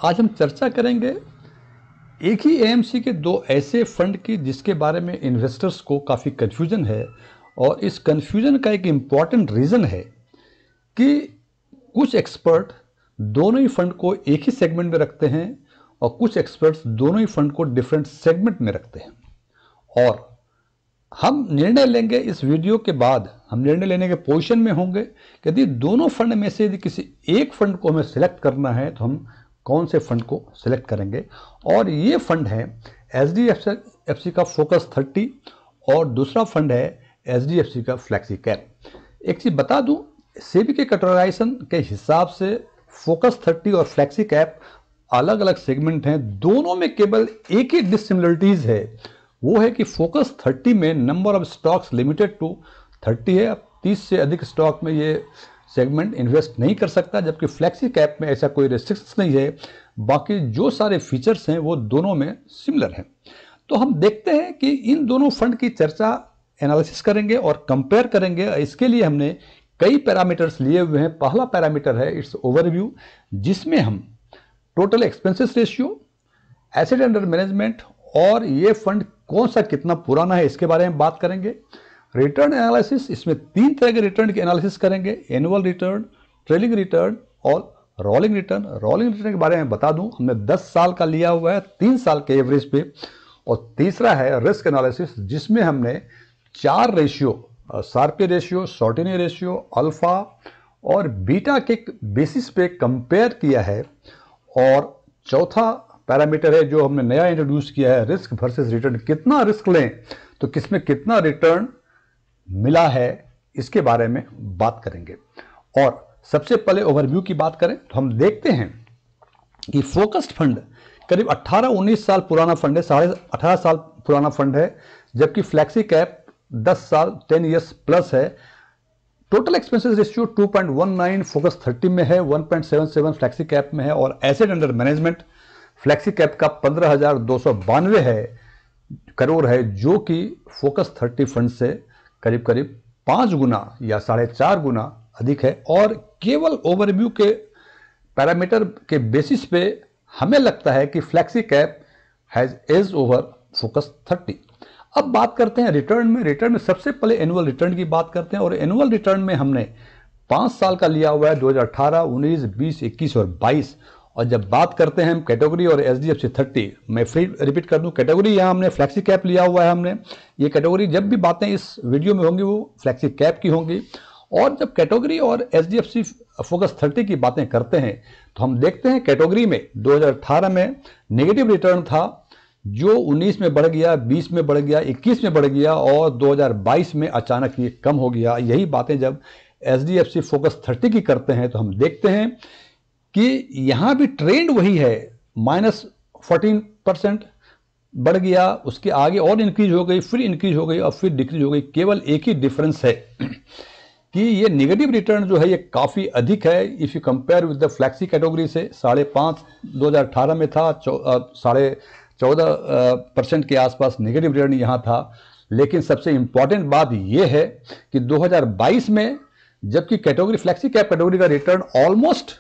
आज हम चर्चा करेंगे एक ही एएमसी के दो ऐसे फंड की जिसके बारे में इन्वेस्टर्स को काफ़ी कन्फ्यूजन है। और इस कन्फ्यूजन का एक इम्पॉर्टेंट रीज़न है कि कुछ एक्सपर्ट दोनों ही फंड को एक ही सेगमेंट में रखते हैं और कुछ एक्सपर्ट्स दोनों ही फंड को डिफरेंट सेगमेंट में रखते हैं। और हम निर्णय लेंगे, इस वीडियो के बाद हम निर्णय लेने के पोजीशन में होंगे कि यदि दोनों फंड में से यदि किसी एक फंड को हमें सिलेक्ट करना है तो हम कौन से फंड को सिलेक्ट करेंगे। और ये फंड है एचडीएफसी का फोकस 30 और दूसरा फंड है एचडीएफसी का फ्लेक्सी कैप। एक चीज़ बता दूं, सेबी के कैटेगराइजेशन के हिसाब से फोकस 30 और फ्लेक्सी कैप अलग अलग सेगमेंट हैं। दोनों में केवल एक ही डिससिमिलरिटीज है, वो है कि फोकस 30 में number of stocks limited to 30 है। अब 30 से अधिक स्टॉक में ये सेगमेंट इन्वेस्ट नहीं कर सकता, जबकि फ्लेक्सी कैप में ऐसा कोई रेस्ट्रिक्शन नहीं है। बाकी जो सारे फीचर्स हैं वो दोनों में सिमिलर हैं। तो हम देखते हैं कि इन दोनों फंड की चर्चा एनालिसिस करेंगे और कंपेयर करेंगे। इसके लिए हमने कई पैरामीटर्स लिए हुए हैं। पहला पैरामीटर है इट्स ओवरव्यू, जिसमें हम total expenses ratio, asset under management और ये फंड कौन सा कितना पुराना है इसके बारे में बात करेंगे। रिटर्न एनालिसिस, इसमें 3 तरह के रिटर्न की एनालिसिस करेंगे, एनुअल रिटर्न, ट्रेलिंग रिटर्न और रोलिंग रिटर्न। रोलिंग रिटर्न के बारे में बता दूं, हमने 10 साल का लिया हुआ है 3 साल के एवरेज पे। और तीसरा है रिस्क एनालिसिस, जिसमें हमने 4 ratio, Sharpe ratio, Sortino ratio, alpha और बीटा के बेसिस पे कंपेयर किया है। और चौथा पैरामीटर है जो हमने नया इंट्रोड्यूस किया है, रिस्क वर्सेस रिटर्न। कितना रिस्क लें तो किसमें कितना रिटर्न मिला है, इसके बारे में बात करेंगे। और सबसे पहले ओवरव्यू की बात करें तो हम देखते हैं कि फोकस्ड फंड करीब 18-19 साल पुराना फंड है, 18.5 साल पुराना फंड है, जबकि फ्लेक्सी कैप 10 साल 10 ईयर्स प्लस है। टोटल एक्सपेंसेस रेशियो 2.19 फोकस 30 में है, 1.77 फ्लेक्सी कैप में है। और asset under management flexi cap का 15,292 करोड़ है, जो कि फोकस 30 फंड से करीब करीब 5 गुना या 4.5 गुना अधिक है। और केवल ओवरव्यू के पैरामीटर के बेसिस पे हमें लगता है कि flexi cap has edge over focus 30। अब बात करते हैं रिटर्न में। रिटर्न में सबसे पहले एनुअल रिटर्न की बात करते हैं। और एनुअल रिटर्न में हमने 5 साल का लिया हुआ है, 2018, 19, 20, 21 और 22। और जब बात करते हैं हम कैटेगरी और एचडीएफसी 30, मैं फिर रिपीट कर दूं, कैटेगरी यहाँ हमने फ्लेक्सी कैप लिया हुआ है। हमने ये कैटेगरी, जब भी बातें इस वीडियो में होंगी वो फ्लेक्सी कैप की होंगी। और जब कैटेगरी और एचडीएफसी फोकस 30 की बातें करते हैं तो हम देखते हैं कैटेगरी में 2018 में नेगेटिव रिटर्न था, जो 19 में बढ़ गया, 20 में बढ़ गया, 21 में बढ़ गया और 2022 में अचानक ये कम हो गया। यही बातें जब एचडीएफसी फोकस 30 की करते हैं तो हम देखते हैं कि यहां भी ट्रेंड वही है, -14% बढ़ गया, उसके आगे और इंक्रीज हो गई, फिर इंक्रीज हो गई और फिर डिक्रीज हो गई। केवल एक ही डिफरेंस है कि ये नेगेटिव रिटर्न जो है ये काफ़ी अधिक है if you compare with the flexi category से। 5.5 2018 में था, 14.14% के आसपास नेगेटिव रिटर्न यहाँ था। लेकिन सबसे इंपॉर्टेंट बात ये है कि 2022 में जबकि कैटेगरी फ्लेक्सी कैप कैटेगरी का रिटर्न ऑलमोस्ट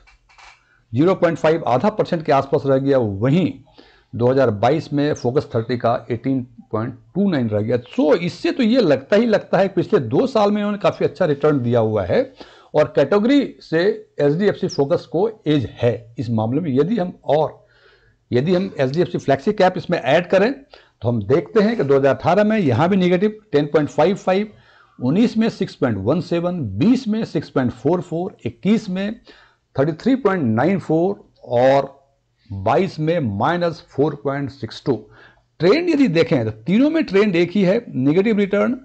0.5 आधा % के आसपास रह गया, वहीं 2022 में फोकस 30 का 18.29 रह गया। सो इससे तो ये लगता है पिछले 2 साल में इन्होंने काफ़ी अच्छा रिटर्न दिया हुआ है और कैटेगरी से एचडीएफसी फोकस को एज है इस मामले में। यदि हम एचडीएफसी फ्लेक्सी कैप इसमें ऐड करें तो हम देखते हैं कि 2018 में यहाँ भी निगेटिव 10.55, 19 में 6.17, 20 में 6.44, 21 में 33.94 और 22 में -4.62। ट्रेंड यदि देखें तो तीनों में ट्रेंड एक ही है, negative return,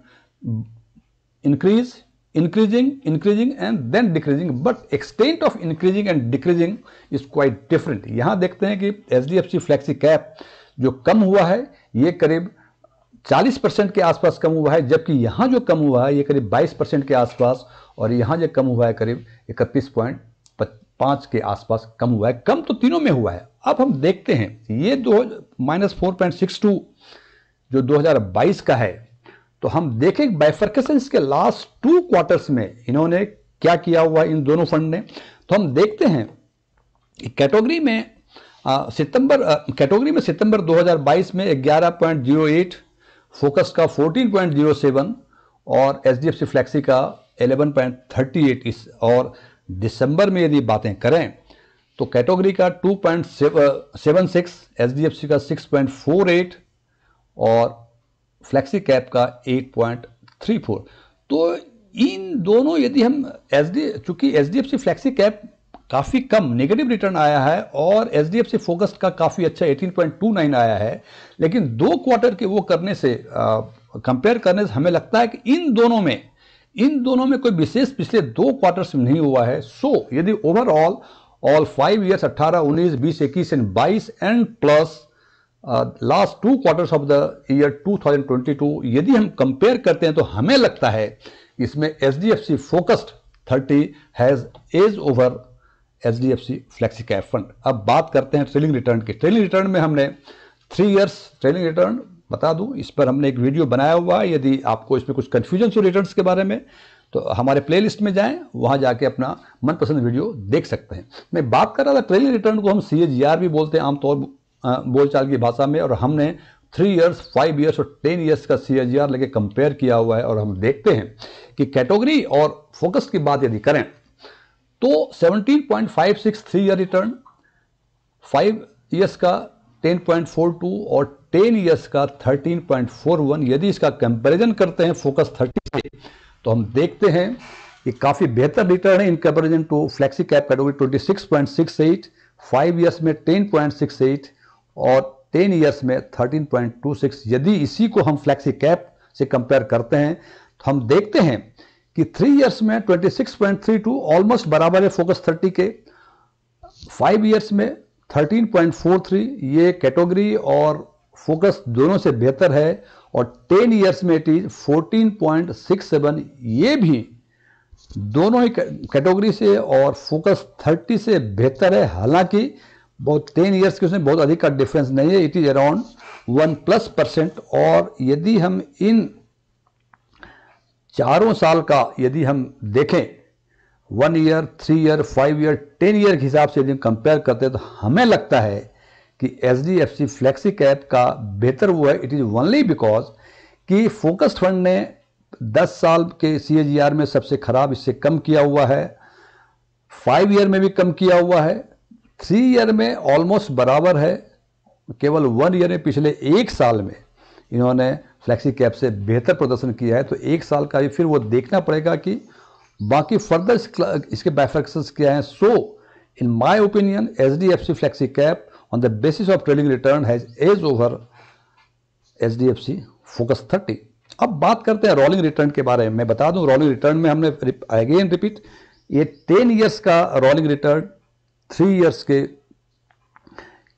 increasing and then decreasing, but extent of increasing and decreasing is quite different. यहां देखते हैं कि एचडीएफसी फ्लेक्सी कैप जो कम हुआ है ये करीब 40% के आसपास कम हुआ है, जबकि यहां जो कम हुआ है ये करीब 22% के आसपास, और यहां जो कम हुआ है करीब 31.5 के आसपास कम हुआ है। कम तो तीनों में हुआ है। अब हम देखते हैं ये -4.62 जो 2022 का है, तो हम देखें बाइफर्केशन के लास्ट 2 क्वार्टर्स में इन्होंने क्या किया हुआ इन दोनों फंड ने। तो हम देखते हैं कि कैटेगरी में सितंबर कैटेगरी में सितंबर 2022 में 11.08, फोकस का 14.07 और एचडीएफसी फ्लेक्सी का 11.38। और दिसंबर में यदि बातें करें तो कैटेगरी का 2.76, एचडीएफसी का 6.48 और फ्लेक्सी कैप का 8.34। तो इन दोनों यदि हम चूंकि एचडीएफसी फ्लेक्सी कैप काफ़ी कम नेगेटिव रिटर्न आया है और एचडीएफसी फोकस का काफ़ी अच्छा 18.29 आया है, लेकिन 2 क्वार्टर के वो करने से कंपेयर करने से हमें लगता है कि इन दोनों में कोई विशेष पिछले 2 क्वार्टर्स में नहीं हुआ है। सो यदि overall all 5 years 18, 19, 20, 21 and 22 and plus last 2 quarters of the year 2022 यदि हम कंपेयर करते हैं तो हमें लगता है इसमें HDFC focused 30 has edge over HDFC flexi cap fund. अब बात करते हैं ट्रेलिंग रिटर्न की। ट्रेलिंग रिटर्न में हमने 3 इयर्स ट्रेलिंग रिटर्न बता दूं, इस पर हमने एक वीडियो बनाया हुआ है। यदि आपको इसमें कुछ कंफ्यूजन हो रिटर्न्स के बारे में तो हमारे प्लेलिस्ट में जाएं, वहां जाके अपना मनपसंद वीडियो देख सकते हैं। मैं बात कर रहा था ट्रेलिंग रिटर्न को हम CAGR भी बोलते हैं आमतौर बोलचाल की भाषा में, और हमने 3 इयर्स, 5 इयर्स और 10 इयर्स का CAGR लेके कंपेयर किया हुआ है। और हम देखते हैं कि कैटेगरी और फोकस की बात यदि करें तो 17.56 3 ईयर रिटर्न, 5 इयर्स का 10.42 और 10 इयर्स का 13.41। यदि इसका कंपैरिजन करते हैं फोकस 30 से तो हम देखते हैं कि काफ़ी बेहतर रिटर्न है in comparison to flexi cap category 26.68, 5 years में 10.68 और 10 इयर्स में 13.26। यदि इसी को हम फ्लेक्सी कैप से कंपेयर करते हैं तो हम देखते हैं कि 3 इयर्स में 26.32 ऑलमोस्ट बराबर है फोकस 30 के, 5 इयर्स में 13.43 ये कैटेगरी और फोकस दोनों से बेहतर है, और 10 इयर्स में इट इज 14.67 ये भी दोनों ही कैटेगरी से और फोकस 30 से बेहतर है। हालांकि बहुत 10 इयर्स के उसमें बहुत अधिक का डिफरेंस नहीं है, इट इज अराउंड 1+%। और यदि हम इन चारों साल का यदि हम देखें 1 ईयर, 3 ईयर, 5 ईयर, 10 ईयर के हिसाब से यदि हम कंपेयर करते हैं तो हमें लगता है कि एचडीएफसी फ्लेक्सी कैप का बेहतर हुआ है। इट इज ओनली बिकॉज कि फोकस्ड फंड ने 10 साल के CAGR में सबसे खराब इससे कम किया हुआ है, 5 ईयर में भी कम किया हुआ है, 3 ईयर में ऑलमोस्ट बराबर है, केवल 1 ईयर में पिछले 1 साल में इन्होंने फ्लेक्सी कैप से बेहतर प्रदर्शन किया है। तो 1 साल का भी फिर वो देखना पड़ेगा कि बाकी फर्दर इसके बाइफरकेशंस क्या हैं। So in my opinion HDFC flexi cap on the basis of trailing return has edge over HDFC focus 30। अब बात करते हैं रोलिंग रिटर्न के बारे में। मैं बता दूं रोलिंग रिटर्न में हमने अगेन रिपीट ये 10 इयर्स का रोलिंग रिटर्न 3 इयर्स के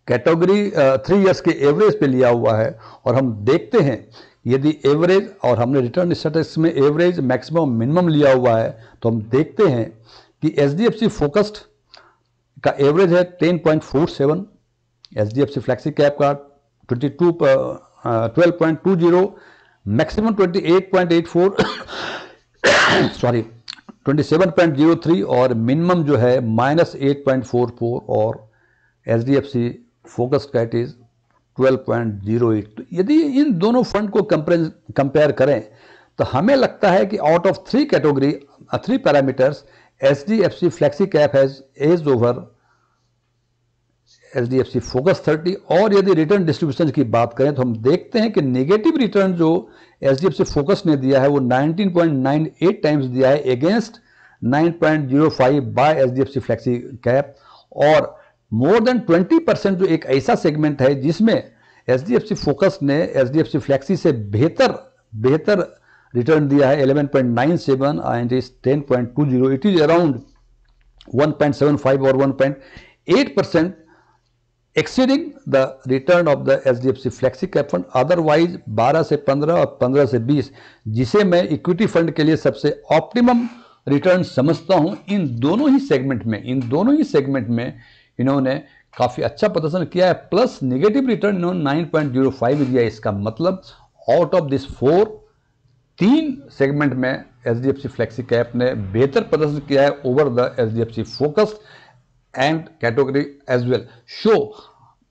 कैटेगरी 3 इयर्स के एवरेज पे लिया हुआ है। और हम देखते हैं यदि एवरेज, और हमने रिटर्न स्टैटिस्टिक्स में एवरेज, मैक्सिमम, मिनिमम लिया हुआ है, तो हम देखते हैं कि एचडीएफसी फोकस्ड का एवरेज है 10.47, एचडीएफसी फ्लेक्सी कैप का 12.20, मैक्सिमम 28.84 सॉरी 27.03 और मिनिमम जो है -8.44 और एचडीएफसी फोकस का इट इज 12.08। तो यदि इन दोनों फंड को कंपेयर करें तो हमें लगता है कि out of 3 parameters HDFC flexi cap has edge over HDFC focus 30। और यदि रिटर्न डिस्ट्रीब्यूशन की बात करें तो हम देखते हैं कि नेगेटिव रिटर्न जो एचडीएफसी फोकस ने दिया है वो 19.98 टाइम्स दिया है against 9.05 by HDFC flexi cap. और मोर देन 20% जो एक ऐसा सेगमेंट है जिसमें एचडीएफसी फोकस ने एचडीएफसी फ्लेक्सी से बेहतर रिटर्न दिया है 11.97 and is 10.20। It is around 1.75 और 1.8% exceeding the return of the HDFC flexi cap fund. Otherwise 12 से 15 और 15 से 20 जिसे मैं इक्विटी फंड के लिए सबसे ऑप्टिमम रिटर्न समझता हूं, इन दोनों ही सेगमेंट में इन्होंने काफी अच्छा प्रदर्शन किया है। प्लस नेगेटिव रिटर्न इन्होंने 9.05 दिया है। इसका मतलब आउट ऑफ दिस 3 सेगमेंट में एचडीएफसी फ्लेक्सी कैप ने बेहतर प्रदर्शन किया है over the HDFC focus and category as well. So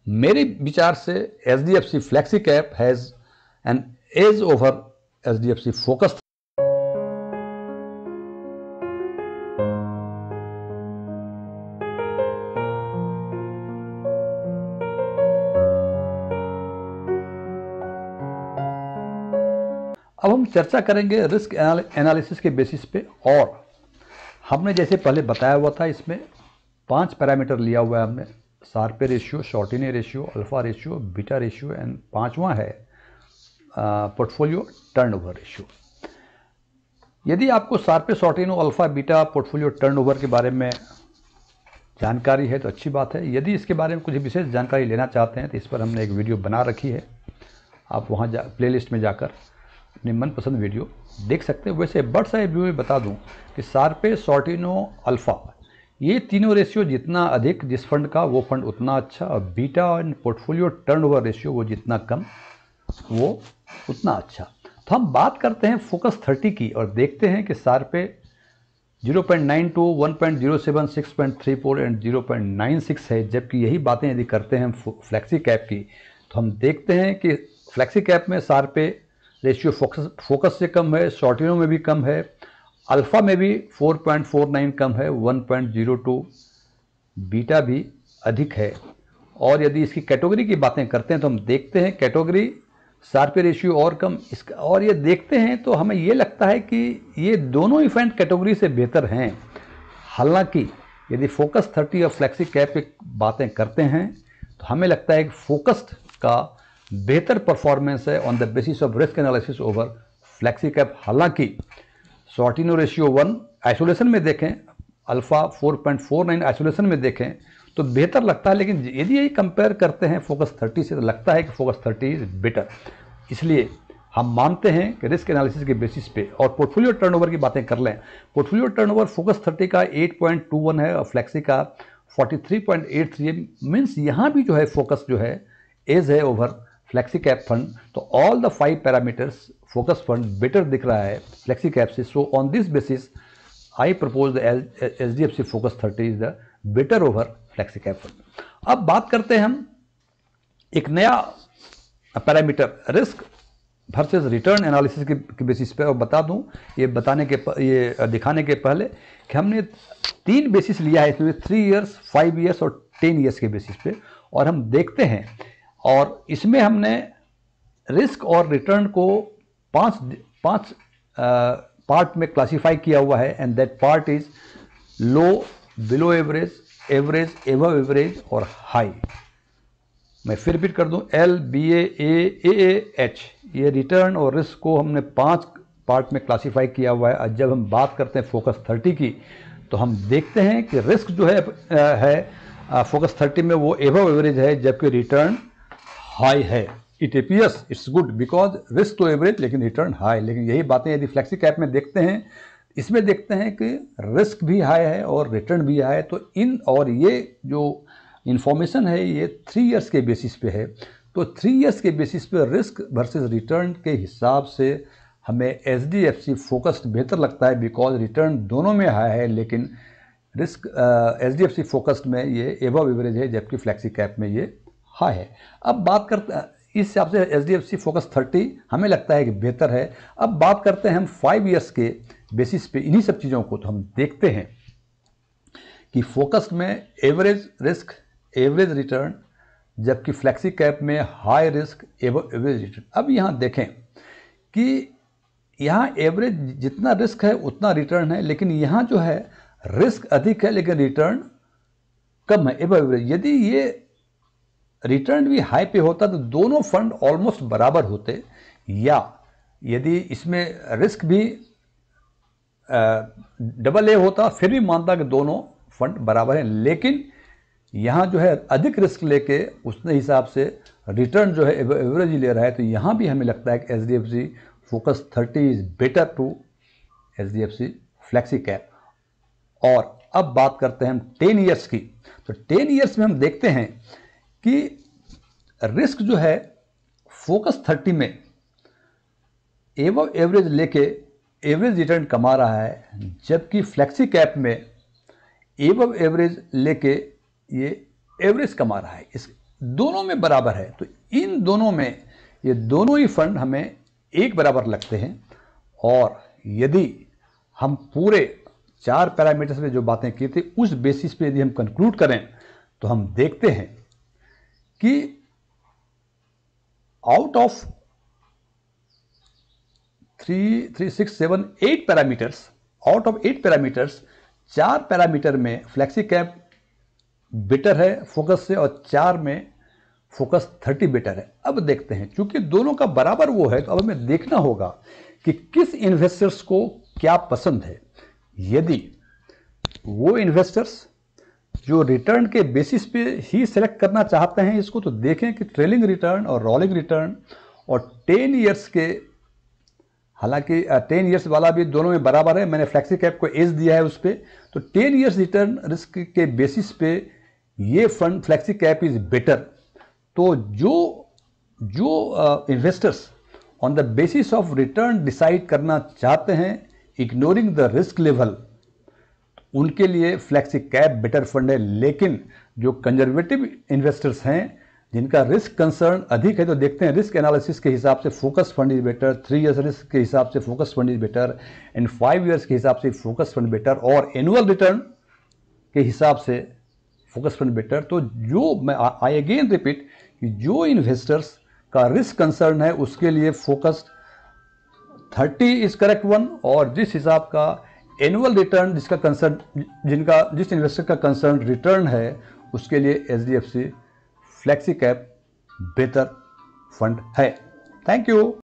मेरे विचार से HDFC flexi cap has an edge over HDFC focus. अब हम चर्चा करेंगे रिस्क एनालिसिस के बेसिस पे, और हमने जैसे पहले बताया हुआ था इसमें 5 पैरामीटर लिया हुआ है हमने, Sharpe ratio, Sortino ratio, alpha ratio, beta ratio and 5वां है पोर्टफोलियो टर्नओवर रेशियो। यदि आपको Sharpe, Sortino, alpha, beta, portfolio turnover के बारे में जानकारी है तो अच्छी बात है। यदि इसके बारे में कुछ विशेष जानकारी लेना चाहते हैं तो इस पर हमने एक वीडियो बना रखी है, आप वहाँ प्लेलिस्ट में जाकर अपनी मनपसंद वीडियो देख सकते हैं। वैसे बर्ड्स आई व्यू में बता दूं कि शार्पे, शॉर्टिनो, अल्फा ये तीनों रेशियो जितना अधिक जिस फंड का वो फंड उतना अच्छा, और beta and portfolio turnover ratio वो जितना कम वो उतना अच्छा। तो हम बात करते हैं फोकस 30 की और देखते हैं कि शार्पे 0.92, 1.07, 6.34 एंड 0.96 है, जबकि यही बातें यदि करते हैं हम फ्लेक्सी कैप की तो हम देखते हैं कि फ्लेक्सी कैप में शार्पे रेशियो फोकस से कम है, शॉर्टिनो में भी कम है, अल्फा में भी 4.49 कम है, 1.02 बीटा भी अधिक है। और यदि इसकी कैटेगरी की बातें करते हैं तो हम देखते हैं कैटेगरी शार्पे रेशियो और कम इसका, और ये देखते हैं तो हमें ये लगता है कि ये दोनों इवेंट कैटेगरी से बेहतर हैं। हालांकि यदि फोकस 30 और फ्लेक्सी कैप की बातें करते हैं तो हमें लगता है कि फोकस्ड का बेहतर परफॉर्मेंस है on the basis of risk analysis over flexi cap. हालांकि शॉर्टिनो रेशियो 1 आइसोलेशन में देखें, अल्फा 4.49 आइसोलेशन में देखें तो बेहतर लगता है, लेकिन यदि यही कंपेयर करते हैं फोकस 30 से तो लगता है कि फोकस 30 इज बेटर। इसलिए हम मानते हैं कि रिस्क एनालिसिस के बेसिस पे, और पोर्टफोलियो टर्नओवर की बातें कर लें, पोर्टफोलियो टर्नओवर फोकस 30 का 8.21 है और फ्लेक्सी का 43.83 है। मीन्स यहाँ भी जो है फोकस जो है एज है ओवर फ्लेक्सी कैप फंड। तो all the 5 parameters focus fund better दिख रहा है फ्लेक्सी कैप से। So on this basis I propose the HDFC focus 30 is the better over flexi cap fund. अब बात करते हैं हम एक नया parameter risk versus return analysis के बेसिस पे, और बता दूं ये दिखाने के पहले कि हमने 3 बेसिस लिया है इसमें, 3 इयर्स, 5 इयर्स और 10 इयर्स के बेसिस पे, और हम देखते हैं। और इसमें हमने रिस्क और रिटर्न को 5 पार्ट में क्लासिफाई किया हुआ है, and that part is low, below average, average, above average और हाई। मैं फिर रिपीट कर दूं, L, BA, A, H, ये रिटर्न और रिस्क को हमने 5 पार्ट में क्लासिफाई किया हुआ है। और जब हम बात करते हैं फोकस 30 की तो हम देखते हैं कि रिस्क जो है फोकस 30 में वो एबव एवरेज है, जबकि रिटर्न हाई है। It appears it's good because risk तो एवरेज लेकिन रिटर्न हाई, लेकिन यही बातें यदि फ्लेक्सी कैप में देखते हैं, इसमें देखते हैं कि रिस्क भी हाई है और रिटर्न भी हाई है। तो ये जो इंफॉर्मेशन है ये 3 इयर्स के बेसिस पे है। तो 3 इयर्स के बेसिस पे रिस्क वर्सेस रिटर्न के हिसाब से हमें HDFC फोकस्ड बेहतर लगता है, बिकॉज रिटर्न दोनों में हाई है लेकिन रिस्क HDFC फोकस्ड में ये एबव एवरेज है, जबकि फ्लेक्सी कैप में ये हाई है। अब बात करते हैं इस हिसाब से HDFC फोकस 30 हमें लगता है कि बेहतर है। अब बात करते हैं हम 5 इयर्स के बेसिस पे इन्हीं सब चीज़ों को, तो हम देखते हैं कि फोकस में एवरेज रिस्क, एवरेज रिटर्न, जबकि फ्लेक्सी कैप में हाई रिस्क, एवरेज रिटर्न। अब यहाँ देखें कि यहाँ एवरेज जितना रिस्क है उतना रिटर्न है, लेकिन यहाँ जो है रिस्क अधिक है लेकिन रिटर्न कम है, एबव एवरेज। यदि ये रिटर्न भी हाई पे होता तो दोनों फंड ऑलमोस्ट बराबर होते, या यदि इसमें रिस्क भी डबल ए होता फिर भी मानता कि दोनों फंड बराबर हैं, लेकिन यहाँ जो है अधिक रिस्क लेके उसने हिसाब से रिटर्न जो है एवरेज ही ले रहा है। तो यहाँ भी हमें लगता है कि HDFC focus 30 is better to HDFC flexi cap. और अब बात करते हैं हम 10 इयर्स की। तो 10 इयर्स में हम देखते हैं कि रिस्क जो है फोकस 30 में एबव एवरेज लेके एवरेज रिटर्न कमा रहा है, जबकि फ्लेक्सी कैप में एबव एवरेज लेके ये एवरेज कमा रहा है। दोनों में बराबर है, तो इन दोनों में ये दोनों ही फंड हमें एक बराबर लगते हैं। और यदि हम पूरे 4 पैरामीटर्स में जो बातें की थी उस बेसिस पे यदि हम कंक्लूड करें तो हम देखते हैं कि out of 3, 3, 6, 7, 8 parameters, out of 8 parameters 4 parameter में फ्लेक्सी कैप बेटर है फोकस से और 4 में फोकस 30 बेटर है। अब देखते हैं, क्योंकि दोनों का बराबर वो है तो अब हमें देखना होगा कि किस इन्वेस्टर्स को क्या पसंद है। यदि वो इन्वेस्टर्स जो रिटर्न के बेसिस पे ही सेलेक्ट करना चाहते हैं इसको, तो देखें कि ट्रेलिंग रिटर्न और रोलिंग रिटर्न और 10 ईयर्स के, हालांकि 10 ईयर्स वाला भी दोनों में बराबर है, मैंने फ्लेक्सी कैप को एज दिया है उस पर, तो 10 ईयर्स रिटर्न रिस्क के बेसिस पे ये fund flexi cap is better. तो जो investors on the basis of return decide करना चाहते हैं इग्नोरिंग द रिस्क लेवल, उनके लिए फ्लेक्सी कैप बेटर फंड है। लेकिन जो कंजर्वेटिव इन्वेस्टर्स हैं जिनका रिस्क कंसर्न अधिक है, तो देखते हैं रिस्क एनालिसिस के हिसाब से focus fund is better, 3 years risk के हिसाब से focus fund is better, and 5 years के हिसाब से फोकस फंड बेटर, और एनुअल रिटर्न के हिसाब से फोकस फंड बेटर। तो जो मैं आई अगेन रिपीट कि जो इन्वेस्टर्स का रिस्क कंसर्न है उसके लिए फोकस 30 इज करेक्ट वन, और जिस हिसाब का एनुअल रिटर्न जिसका कंसर्न, जिस इन्वेस्टर का कंसर्न रिटर्न है उसके लिए HDFC फ्लेक्सी कैप बेहतर फंड है। Thank you.